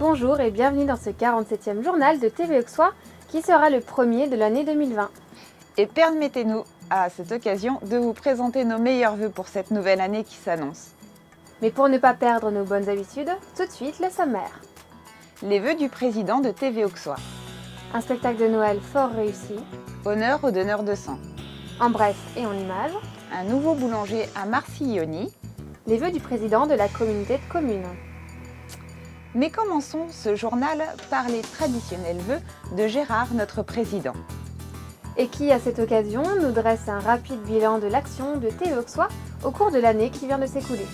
Bonjour et bienvenue dans ce 47e journal de TV Auxois qui sera le premier de l'année 2020. Et permettez-nous à cette occasion de vous présenter nos meilleurs vœux pour cette nouvelle année qui s'annonce. Mais pour ne pas perdre nos bonnes habitudes, tout de suite le sommaire. Les vœux du président de TV Auxois. Un spectacle de Noël fort réussi. Honneur aux donneurs de sang. En bref et en images. Un nouveau boulanger à Marciglioni. Les vœux du président de la communauté de communes. Mais commençons ce journal par les traditionnels vœux de Gérard, notre président. Et qui, à cette occasion, nous dresse un rapide bilan de l'action de TV Auxois au cours de l'année qui vient de s'écouler.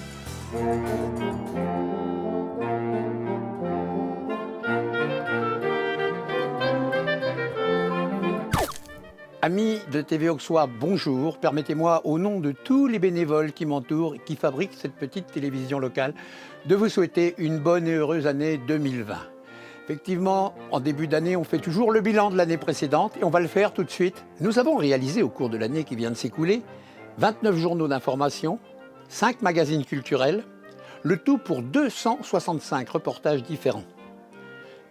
Amis de TV Auxois, bonjour. Permettez-moi, au nom de tous les bénévoles qui m'entourent et qui fabriquent cette petite télévision locale, de vous souhaiter une bonne et heureuse année 2020. Effectivement, en début d'année, on fait toujours le bilan de l'année précédente et on va le faire tout de suite. Nous avons réalisé au cours de l'année qui vient de s'écouler 29 journaux d'information, 5 magazines culturels, le tout pour 265 reportages différents.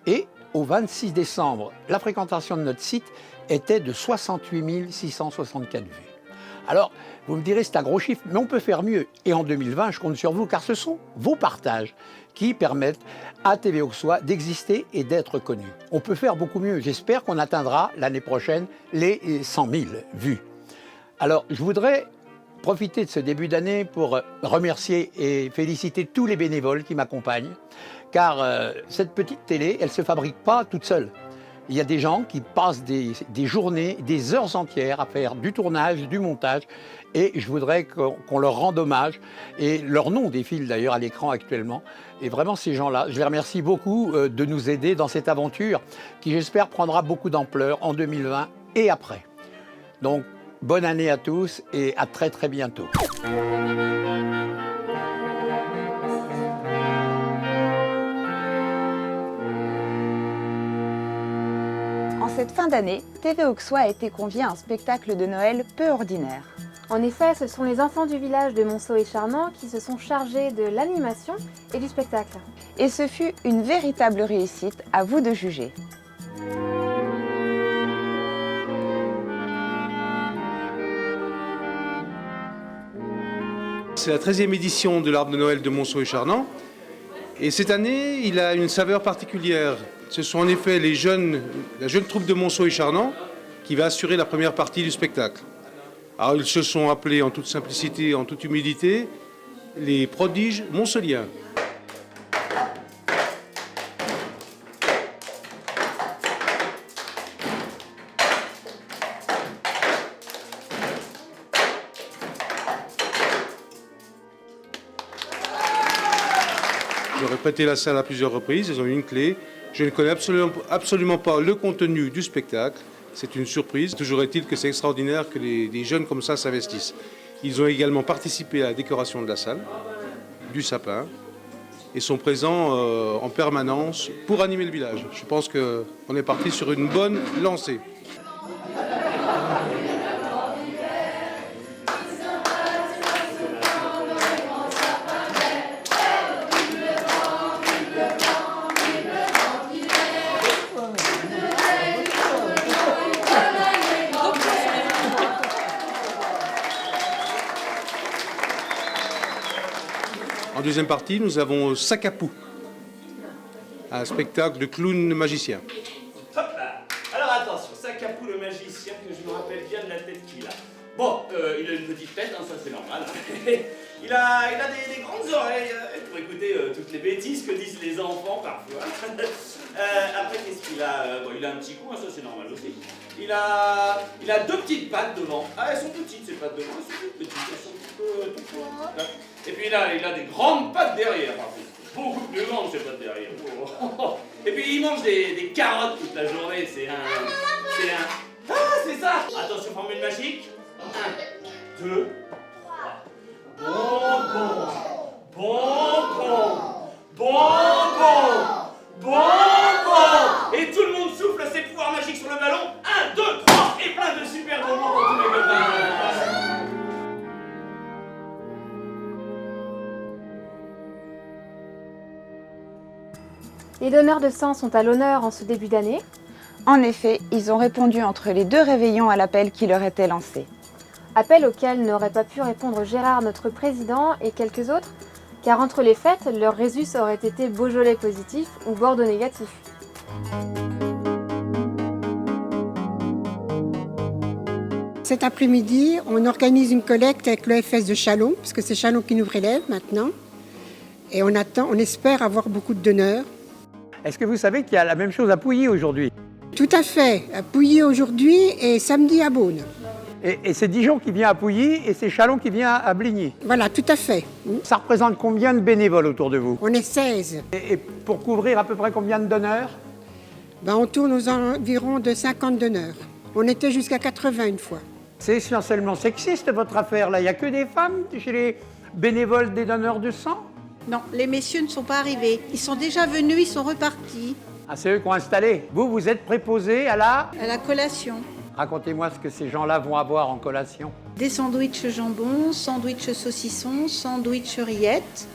Et au 26 décembre, la fréquentation de notre site était de 68 664 vues. Alors, vous me direz, c'est un gros chiffre, mais on peut faire mieux. Et en 2020, je compte sur vous, car ce sont vos partages qui permettent à TV Auxois d'exister et d'être connu. On peut faire beaucoup mieux. J'espère qu'on atteindra l'année prochaine les 100 000 vues. Alors, je voudrais profiter de ce début d'année pour remercier et féliciter tous les bénévoles qui m'accompagnent, car cette petite télé, elle ne se fabrique pas toute seule. Il y a des gens qui passent des journées, des heures entières à faire du tournage, du montage, et je voudrais qu'on leur rende hommage. Et leur nom défile d'ailleurs à l'écran actuellement. Et vraiment, ces gens-là, je les remercie beaucoup de nous aider dans cette aventure qui, j'espère, prendra beaucoup d'ampleur en 2020 et après. Donc, bonne année à tous et à très très bientôt. En cette fin d'année, TV Auxois a été convié à un spectacle de Noël peu ordinaire. En effet, ce sont les enfants du village de Monceau et Charnant qui se sont chargés de l'animation et du spectacle. Et ce fut une véritable réussite, à vous de juger. C'est la 13e édition de l'Arbre de Noël de Monceau et Charnant. Et cette année, il a une saveur particulière. Ce sont en effet la jeune troupe de Monceau et Charnant qui va assurer la première partie du spectacle. Alors ils se sont appelés en toute simplicité, en toute humilité, les prodiges monceliens. Ils ont répété la salle à plusieurs reprises, ils ont eu une clé. Je ne connais absolument pas le contenu du spectacle. C'est une surprise. Toujours est-il que c'est extraordinaire que des jeunes comme ça s'investissent. Ils ont également participé à la décoration de la salle, du sapin, et sont présents en permanence pour animer le village. Je pense qu'on est parti sur une bonne lancée. En deuxième partie, nous avons Sakapou, un spectacle de clown magicien. Hop là. Alors attention, Sakapou le magicien, que je me rappelle bien de la tête qu'il a. Bon, il a une petite tête, hein, ça c'est normal. il a des grandes oreilles pour écouter toutes les bêtises que disent les enfants parfois. Après, qu'est-ce qu'il a bon, il a un petit cou, hein, ça c'est normal aussi. Il a deux petites pattes devant. Ah, elles sont petites ces pattes devant, elles sont toutes petites, elles sont toutes petites. Et puis là, il a des grandes pattes derrière, par contre. Beaucoup plus grandes ces pattes derrière. Oh. Et puis il mange des carottes toute la journée, c'est un... Ah, c'est ça. Attention, formule magique. 1, 2, 3. Bonbon. Bonbon. Bonbon. Bonbon. Et tout le monde souffle ses pouvoirs magiques sur le ballon. 1, 2, 3. Et plein de super bonbons pour tous les copains. Les donneurs de sang sont à l'honneur en ce début d'année. En effet, ils ont répondu entre les 2 réveillons à l'appel qui leur était lancé. Appel auquel n'aurait pas pu répondre Gérard, notre président, et quelques autres, car entre les fêtes, leur résus aurait été Beaujolais positif ou Bordeaux négatif. Cet après-midi, on organise une collecte avec l'EFS de Châlons, parce que c'est Châlons qui nous prélève maintenant. Et on espère avoir beaucoup de donneurs. Est-ce que vous savez qu'il y a la même chose à Pouilly aujourd'hui? Tout à fait, à Pouilly aujourd'hui et samedi à Beaune. Et c'est Dijon qui vient à Pouilly et c'est Châlons qui vient à Bligny. Voilà, tout à fait. Ça représente combien de bénévoles autour de vous? On est 16. Et pour couvrir à peu près combien de donneurs? On tourne aux environs de 50 donneurs. On était jusqu'à 80 une fois. C'est essentiellement sexiste votre affaire là. Il n'y a que des femmes chez les bénévoles des donneurs de sang? Non, les messieurs ne sont pas arrivés. Ils sont déjà venus, ils sont repartis. Ah, c'est eux qui ont installé. Vous êtes préposé à la collation. Racontez-moi ce que ces gens-là vont avoir en collation. Des sandwichs jambon, sandwichs saucisson, sandwichs rillettes,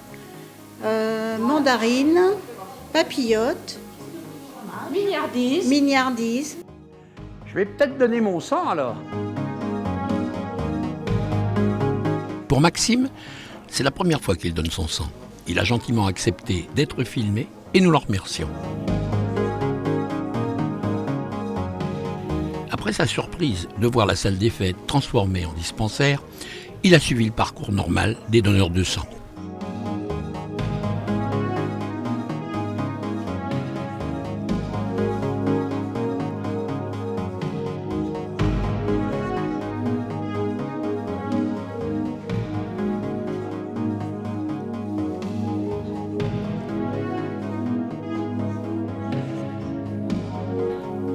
mandarines, papillotes, mignardises. Je vais peut-être donner mon sang alors. Pour Maxime, c'est la première fois qu'il donne son sang. Il a gentiment accepté d'être filmé et nous l'en remercions. Après sa surprise de voir la salle des fêtes transformée en dispensaire, il a suivi le parcours normal des donneurs de sang.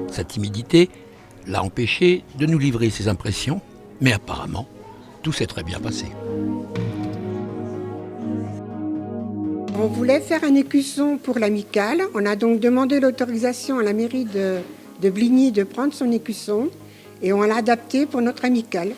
Sa timidité l'a empêché de nous livrer ses impressions, mais apparemment, tout s'est très bien passé. On voulait faire un écusson pour l'amicale. On a donc demandé l'autorisation à la mairie de Bligny de prendre son écusson et on l'a adapté pour notre amicale.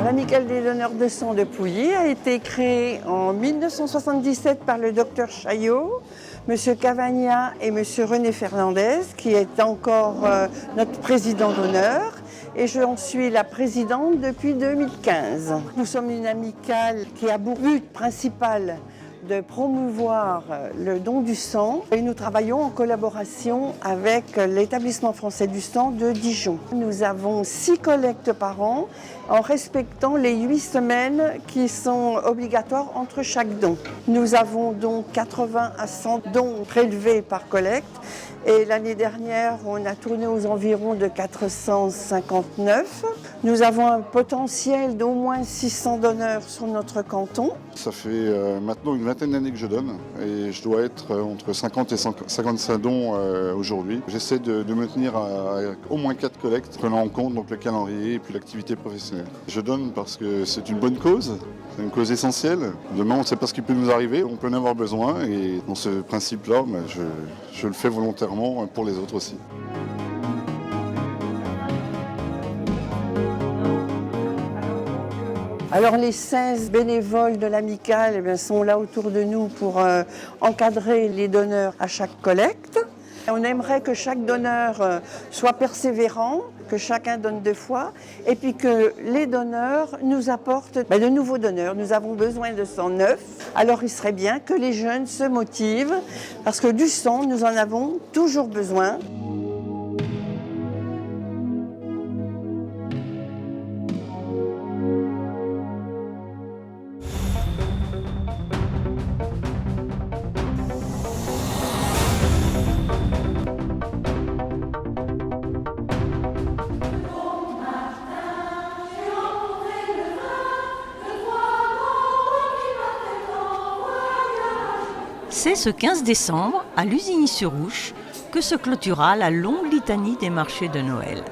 L'amicale des donneurs de sang de Pouilly a été créée en 1977 par le docteur Chaillot, M. Cavagna et M. René Fernandez, qui est encore notre président d'honneur. Et j'en suis la présidente depuis 2015. Nous sommes une amicale qui a pour but principal de promouvoir le don du sang et nous travaillons en collaboration avec l'établissement français du sang de Dijon. Nous avons 6 collectes par an en respectant les 8 semaines qui sont obligatoires entre chaque don. Nous avons donc 80 à 100 dons prélevés par collecte et l'année dernière on a tourné aux environs de 459. Nous avons un potentiel d'au moins 600 donneurs sur notre canton. Ça fait maintenant une vingtaine d'années que je donne et je dois être entre 50 et 55 dons aujourd'hui. J'essaie de me tenir à au moins 4 collectes, prenant en compte donc, le calendrier et puis l'activité professionnelle. Je donne parce que c'est une bonne cause, c'est une cause essentielle. Demain, on ne sait pas ce qui peut nous arriver, on peut en avoir besoin et dans ce principe-là, je le fais volontairement pour les autres aussi. Alors les 16 bénévoles de l'amicale sont là autour de nous pour encadrer les donneurs à chaque collecte. On aimerait que chaque donneur soit persévérant, que chacun donne 2 fois, et puis que les donneurs nous apportent de nouveaux donneurs. Nous avons besoin de sang neuf, alors il serait bien que les jeunes se motivent, parce que du sang, nous en avons toujours besoin. C'est ce 15 décembre, à Lusigny-sur-Ouche, que se clôturera la longue litanie des marchés de Noël.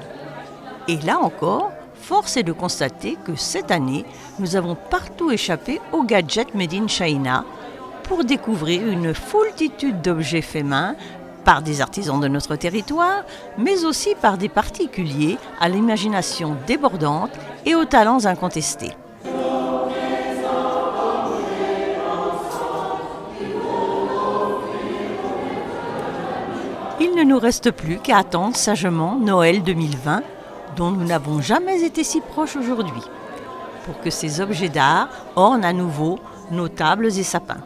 Et là encore, force est de constater que cette année, nous avons partout échappé aux gadgets made in China pour découvrir une foultitude d'objets faits main, par des artisans de notre territoire, mais aussi par des particuliers à l'imagination débordante et aux talents incontestés. Il ne nous reste plus qu'à attendre sagement Noël 2020, dont nous n'avons jamais été si proches aujourd'hui, pour que ces objets d'art ornent à nouveau nos tables et sapins.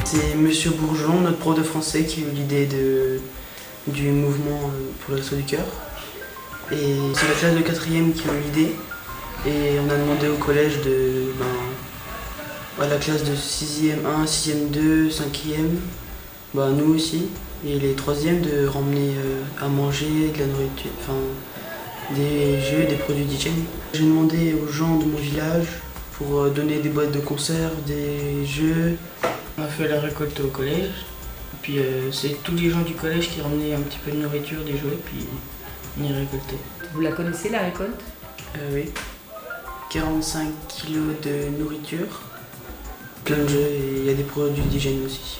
C'est Monsieur Bourgeon, notre prof de français, qui a eu l'idée du mouvement pour le Resto du Cœur. Et c'est la classe de 4e qui a eu l'idée. Et on a demandé au collège à la classe de 6e 1, 6e 2, 5e, nous aussi, et les 3e de ramener à manger, de la nourriture, des jeux, des produits d'hygiène. J'ai demandé aux gens de mon village pour donner des boîtes de conserve, des jeux. On a fait la récolte au collège, et puis c'est tous les gens du collège qui ramenaient un petit peu de nourriture, des jouets, puis on y récoltait. Vous la connaissez, la récolte? Oui. 45 kilos de nourriture, plein de jeux, et il y a des produits d'hygiène aussi.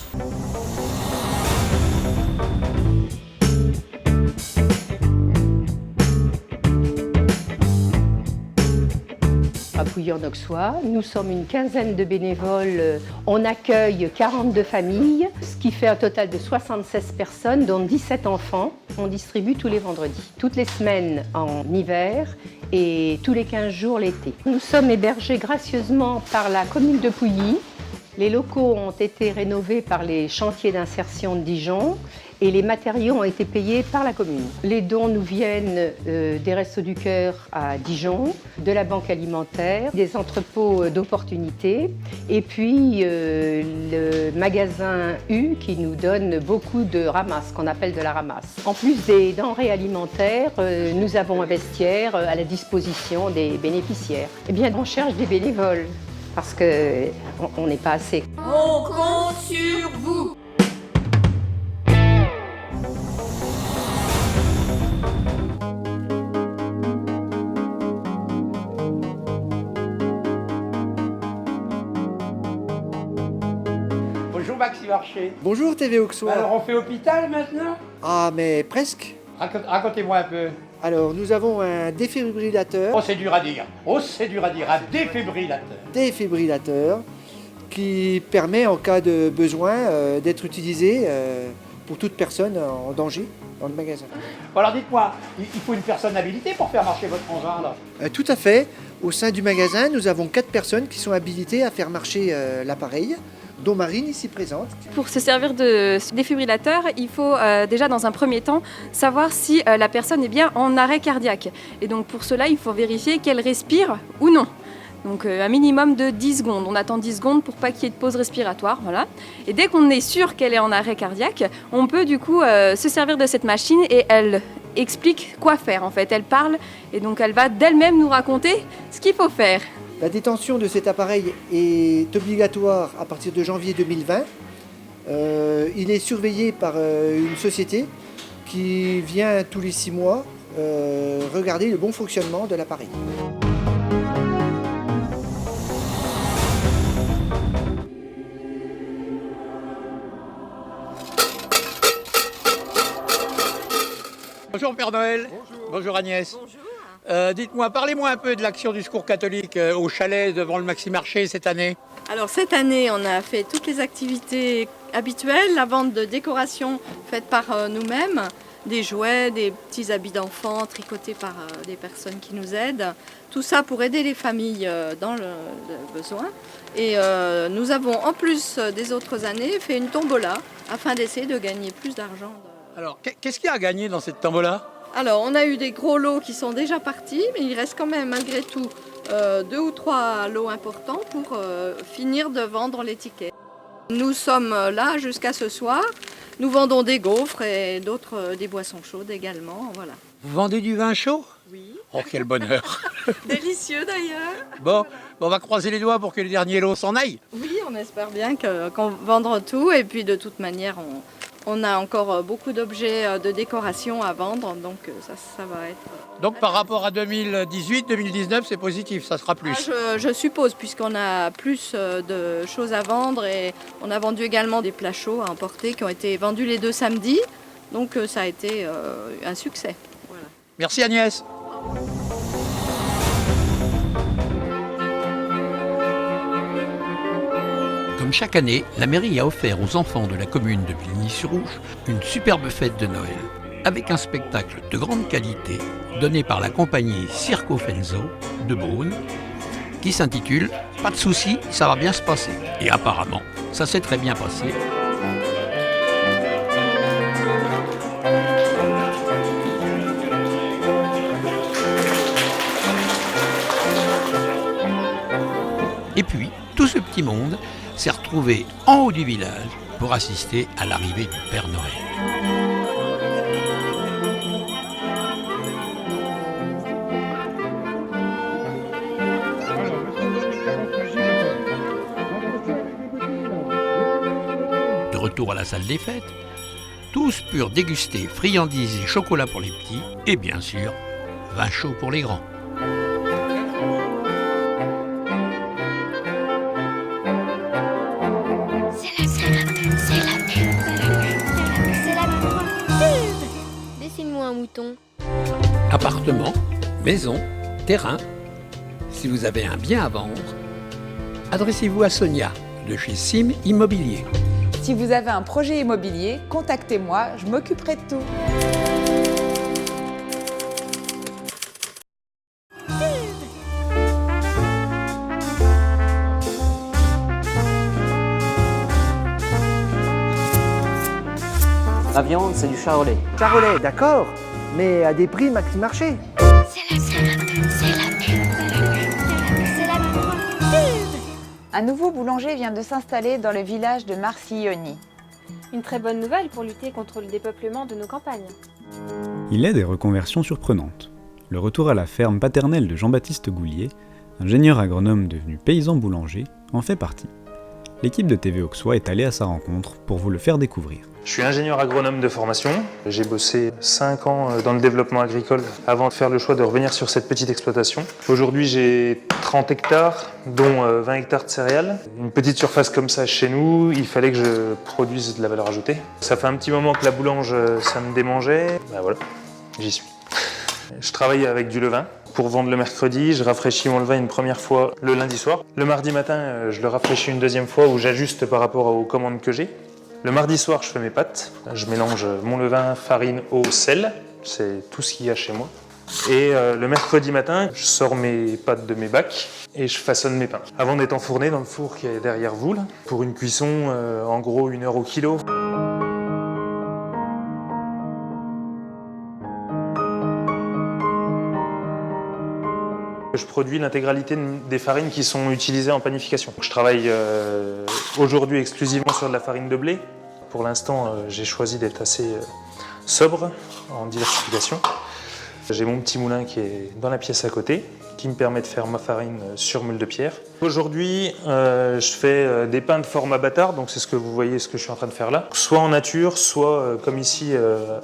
À Pouilly-en-Auxois, nous sommes une quinzaine de bénévoles. On accueille 42 familles, ce qui fait un total de 76 personnes, dont 17 enfants. On distribue tous les vendredis, toutes les semaines en hiver et tous les 15 jours l'été. Nous sommes hébergés gracieusement par la commune de Pouilly. Les locaux ont été rénovés par les chantiers d'insertion de Dijon et les matériaux ont été payés par la commune. Les dons nous viennent des Restos du Cœur à Dijon, de la Banque alimentaire, des entrepôts d'opportunités et puis le magasin U qui nous donne beaucoup de ramasse, qu'on appelle de la ramasse. En plus des denrées alimentaires, nous avons un vestiaire à la disposition des bénéficiaires. Eh bien, on cherche des bénévoles parce qu'on n'est pas assez. On compte sur vous. Bonjour Maxime Archer. Bonjour TV Auxois. Alors on fait hôpital maintenant? Ah mais presque. Racontez-moi un peu. Alors nous avons un défibrillateur. Oh c'est dur à dire. Un défibrillateur. Défibrillateur qui permet en cas de besoin d'être utilisé pour toute personne en danger dans le magasin. Bon, alors dites-moi, il faut une personne habilitée pour faire marcher votre engin là? Tout à fait. Au sein du magasin, nous avons 4 personnes qui sont habilitées à faire marcher l'appareil, dont Marine ici présente. Pour se servir de défibrillateur, il faut déjà dans un premier temps savoir si la personne est bien en arrêt cardiaque. Et donc pour cela, il faut vérifier qu'elle respire ou non. Donc un minimum de 10 secondes. On attend 10 secondes pour pas qu'il y ait de pause respiratoire. Voilà. Et dès qu'on est sûr qu'elle est en arrêt cardiaque, on peut du coup se servir de cette machine et elle explique quoi faire en fait. Elle parle et donc elle va d'elle-même nous raconter ce qu'il faut faire. La détention de cet appareil est obligatoire à partir de janvier 2020. Il est surveillé par une société qui vient tous les 6 mois regarder le bon fonctionnement de l'appareil. Bonjour Père Noël. Bonjour Agnès. Bonjour. Dites-moi, parlez-moi un peu de l'action du Secours catholique au chalet devant le Maxime Archer cette année. Alors cette année, on a fait toutes les activités habituelles, la vente de décorations faite par nous-mêmes, des jouets, des petits habits d'enfants tricotés par des personnes qui nous aident. Tout ça pour aider les familles dans le besoin. Et nous avons, en plus des autres années, fait une tombola afin d'essayer de gagner plus d'argent. Alors, qu'est-ce qu'il y a à gagner dans cette tombola? Alors, on a eu des gros lots qui sont déjà partis, mais il reste quand même malgré tout 2 ou 3 lots importants pour finir de vendre les tickets. Nous sommes là jusqu'à ce soir. Nous vendons des gaufres et d'autres, des boissons chaudes également. Voilà. Vous vendez du vin chaud? Oui. Oh, quel bonheur. Délicieux d'ailleurs. Bon, on va croiser les doigts pour que les derniers lots s'en aillent. Oui, on espère bien qu'on vendra tout et puis de toute manière, On a encore beaucoup d'objets de décoration à vendre, donc ça va être... Donc par rapport à 2018-2019, c'est positif, ça sera plus. Je suppose, puisqu'on a plus de choses à vendre et on a vendu également des plats chauds à emporter qui ont été vendus les 2 samedis, donc ça a été un succès. Voilà. Merci Agnès. Comme chaque année, la mairie a offert aux enfants de la commune de Bligny-sur-Ouche une superbe fête de Noël, avec un spectacle de grande qualité donné par la compagnie Circo Fenzo de Beaune, qui s'intitule « Pas de soucis, ça va bien se passer ». Et apparemment, ça s'est très bien passé. Et puis, tout ce petit monde s'est retrouvé en haut du village pour assister à l'arrivée du Père Noël. De retour à la salle des fêtes, tous purent déguster friandises et chocolat pour les petits et bien sûr, vin chaud pour les grands. Dessine-moi un mouton. Appartement, maison, terrain, si vous avez un bien à vendre, adressez-vous à Sonia de chez Sim Immobilier. Si vous avez un projet immobilier, contactez-moi, je m'occuperai de tout. La viande, c'est du charolais. Charolais, d'accord, mais à des prix maxi marché. Un nouveau boulanger vient de s'installer dans le village de Marcillony. Une très bonne nouvelle pour lutter contre le dépeuplement de nos campagnes. Il est des reconversions surprenantes. Le retour à la ferme paternelle de Jean-Baptiste Goulier, ingénieur agronome devenu paysan boulanger, en fait partie. L'équipe de TV Auxois est allée à sa rencontre pour vous le faire découvrir. Je suis ingénieur agronome de formation. J'ai bossé 5 ans dans le développement agricole avant de faire le choix de revenir sur cette petite exploitation. Aujourd'hui, j'ai 30 hectares, dont 20 hectares de céréales. Une petite surface comme ça chez nous, il fallait que je produise de la valeur ajoutée. Ça fait un petit moment que la boulange, ça me démangeait. Ben voilà, j'y suis. Je travaille avec du levain. Pour vendre le mercredi, je rafraîchis mon levain une première fois le lundi soir. Le mardi matin, je le rafraîchis une deuxième fois où j'ajuste par rapport aux commandes que j'ai. Le mardi soir, je fais mes pâtes. Je mélange mon levain, farine, eau, sel. C'est tout ce qu'il y a chez moi. Et le mercredi matin, je sors mes pâtes de mes bacs et je façonne mes pains. Avant d'être enfourné dans le four qui est derrière vous, là, pour une cuisson, en gros 1 heure au kilo. Je produis l'intégralité des farines qui sont utilisées en panification. Je travaille aujourd'hui exclusivement sur de la farine de blé. Pour l'instant, j'ai choisi d'être assez sobre en diversification. J'ai mon petit moulin qui est dans la pièce à côté, qui me permet de faire ma farine sur meule de pierre. Aujourd'hui, je fais des pains de format bâtard, donc c'est ce que vous voyez, ce que je suis en train de faire là. Soit en nature, soit comme ici,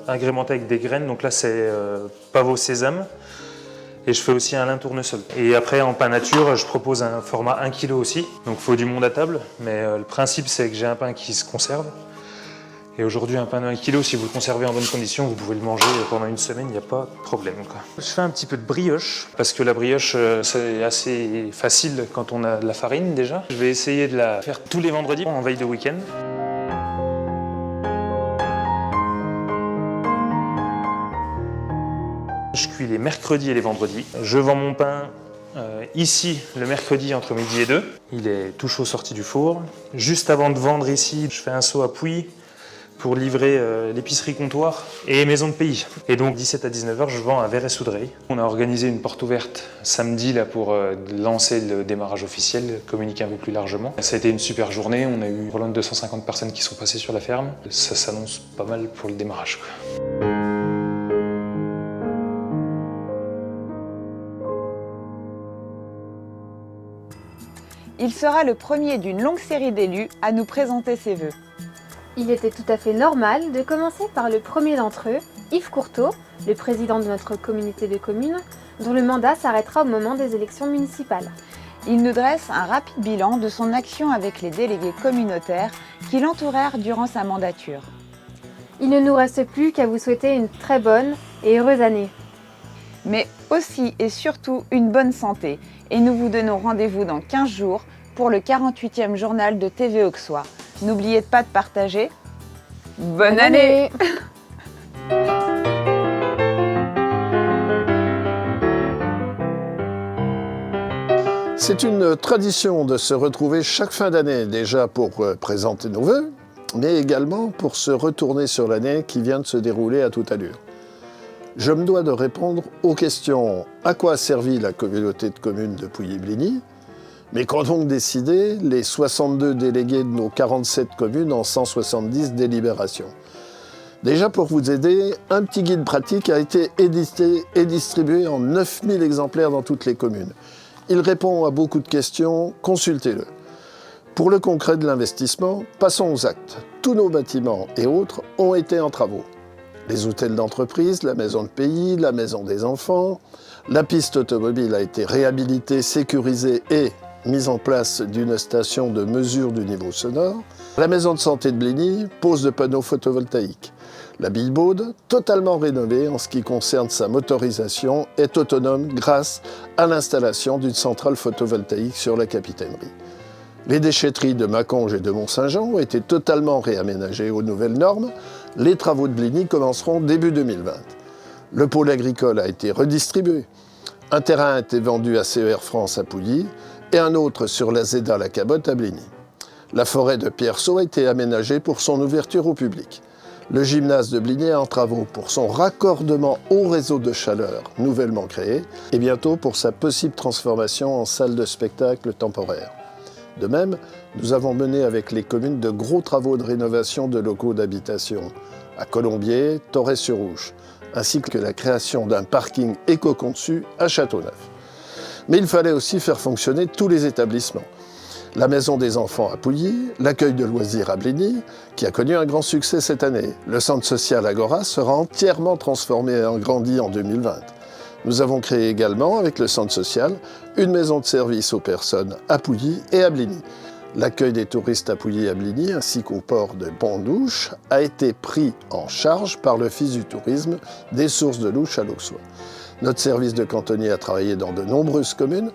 agrémenté avec des graines. Donc là, c'est pavot sésame. Et je fais aussi un lin tournesol. Et après, en pain nature, je propose un format 1 kg aussi. Donc il faut du monde à table, mais le principe, c'est que j'ai un pain qui se conserve. Et aujourd'hui, un pain de 1 kg, si vous le conservez en bonne condition, vous pouvez le manger pendant une semaine, il n'y a pas de problème, quoi. Je fais un petit peu de brioche, parce que la brioche, c'est assez facile quand on a de la farine déjà. Je vais essayer de la faire tous les vendredis en veille de week-end. Je cuis les mercredis et les vendredis. Je vends mon pain ici le mercredi entre midi et 2. Il est tout chaud sorti du four. Juste avant de vendre ici, je fais un saut à Pouilly pour livrer l'épicerie comptoir et maison de pays. Et donc 17 à 19h, je vends à Verret-Soudray. On a organisé une porte ouverte samedi là, pour lancer le démarrage officiel, communiquer un peu plus largement. Ça a été une super journée, on a eu loin de 250 personnes qui sont passées sur la ferme. Ça s'annonce pas mal pour le démarrage, quoi. Il sera le premier d'une longue série d'élus à nous présenter ses vœux. il était tout à fait normal de commencer par le premier d'entre eux, Yves Courteau, le président de notre communauté de communes, dont le mandat s'arrêtera au moment des élections municipales. Il nous dresse un rapide bilan de son action avec les délégués communautaires qui l'entourèrent durant sa mandature. Il ne nous reste plus qu'à vous souhaiter une très bonne et heureuse année. Mais aussi et surtout une bonne santé. Et nous vous donnons rendez-vous dans 15 jours pour le 48e journal de TV Auxois. N'oubliez pas de partager. Bonne année. C'est une tradition de se retrouver chaque fin d'année, déjà pour présenter nos vœux, mais également pour se retourner sur l'année qui vient de se dérouler à toute allure. Je me dois de répondre aux questions « À quoi a servi la communauté de communes de Pouilly-Bligny ?» Mais qu'ont donc décidé les 62 délégués de nos 47 communes en 170 délibérations? Déjà, pour vous aider, un petit guide pratique a été édité et distribué en 9000 exemplaires dans toutes les communes. Il répond à beaucoup de questions, consultez-le. Pour le concret de l'investissement, passons aux actes. Tous nos bâtiments et autres ont été en travaux. Les hôtels d'entreprise, la maison de pays, la maison des enfants, la piste automobile a été réhabilitée, sécurisée et mise en place d'une station de mesure du niveau sonore. La maison de santé de Bligny pose de panneaux photovoltaïques. La Bille-Baude, totalement rénovée en ce qui concerne sa motorisation, est autonome grâce à l'installation d'une centrale photovoltaïque sur la capitainerie. Les déchetteries de Maconge et de Mont-Saint-Jean ont été totalement réaménagées aux nouvelles normes. Les travaux de Bligny commenceront début 2020. Le pôle agricole a été redistribué. Un terrain a été vendu à CER France à Pouilly et un autre sur la Zeda La Cabotte à Bligny. La forêt de Pierceau a été aménagée pour son ouverture au public. Le gymnase de Bligny est en travaux pour son raccordement au réseau de chaleur nouvellement créé et bientôt pour sa possible transformation en salle de spectacle temporaire. De même, nous avons mené avec les communes de gros travaux de rénovation de locaux d'habitation à Colombier, Torrey-sur-Ouche, ainsi que la création d'un parking éco-conçu à Châteauneuf. Mais il fallait aussi faire fonctionner tous les établissements. La maison des enfants à Pouilly, l'accueil de loisirs à Bligny, qui a connu un grand succès cette année. Le centre social Agora sera entièrement transformé et agrandi en 2020. Nous avons créé également, avec le centre social, une maison de service aux personnes à Pouilly et à Bligny. L'accueil des touristes à Pouilly et à Bligny, ainsi qu'au port de Pont-d'Ouche, a été pris en charge par l'Office du tourisme des sources de l'Ouche à l'Auxois. Notre service de cantonnier a travaillé dans de nombreuses communes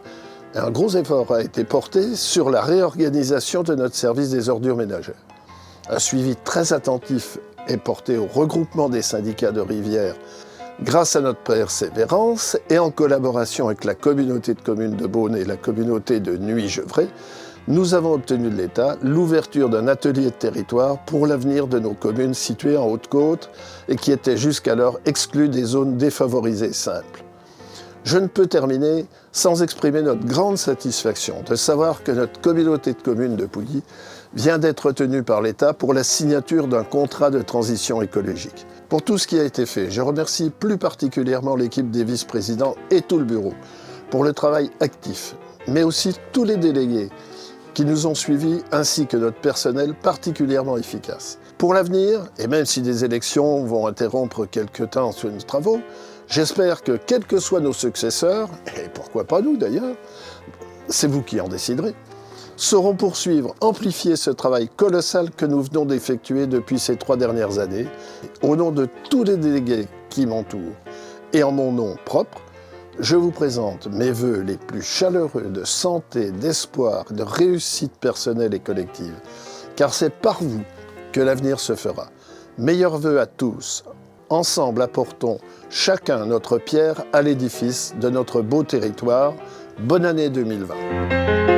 et un gros effort a été porté sur la réorganisation de notre service des ordures ménagères. Un suivi très attentif est porté au regroupement des syndicats de rivières grâce à notre persévérance et en collaboration avec la communauté de communes de Beaune et la communauté de Nuit-Gevrey, nous avons obtenu de l'État l'ouverture d'un atelier de territoire pour l'avenir de nos communes situées en Haute-Côte et qui étaient jusqu'alors exclues des zones défavorisées simples. Je ne peux terminer sans exprimer notre grande satisfaction de savoir que notre communauté de communes de Pouilly vient d'être retenue par l'État pour la signature d'un contrat de transition écologique. Pour tout ce qui a été fait, je remercie plus particulièrement l'équipe des vice-présidents et tout le bureau pour le travail actif, mais aussi tous les délégués qui nous ont suivis, ainsi que notre personnel particulièrement efficace. Pour l'avenir, et même si des élections vont interrompre quelque temps sur nos travaux, j'espère que, quels que soient nos successeurs, et pourquoi pas nous d'ailleurs, c'est vous qui en déciderez, sauront poursuivre, amplifier ce travail colossal que nous venons d'effectuer depuis ces 3 dernières années. Au nom de tous les délégués qui m'entourent et en mon nom propre, je vous présente mes vœux les plus chaleureux de santé, d'espoir, de réussite personnelle et collective, car c'est par vous que l'avenir se fera. Meilleurs vœux à tous. Ensemble, apportons chacun notre pierre à l'édifice de notre beau territoire. Bonne année 2020.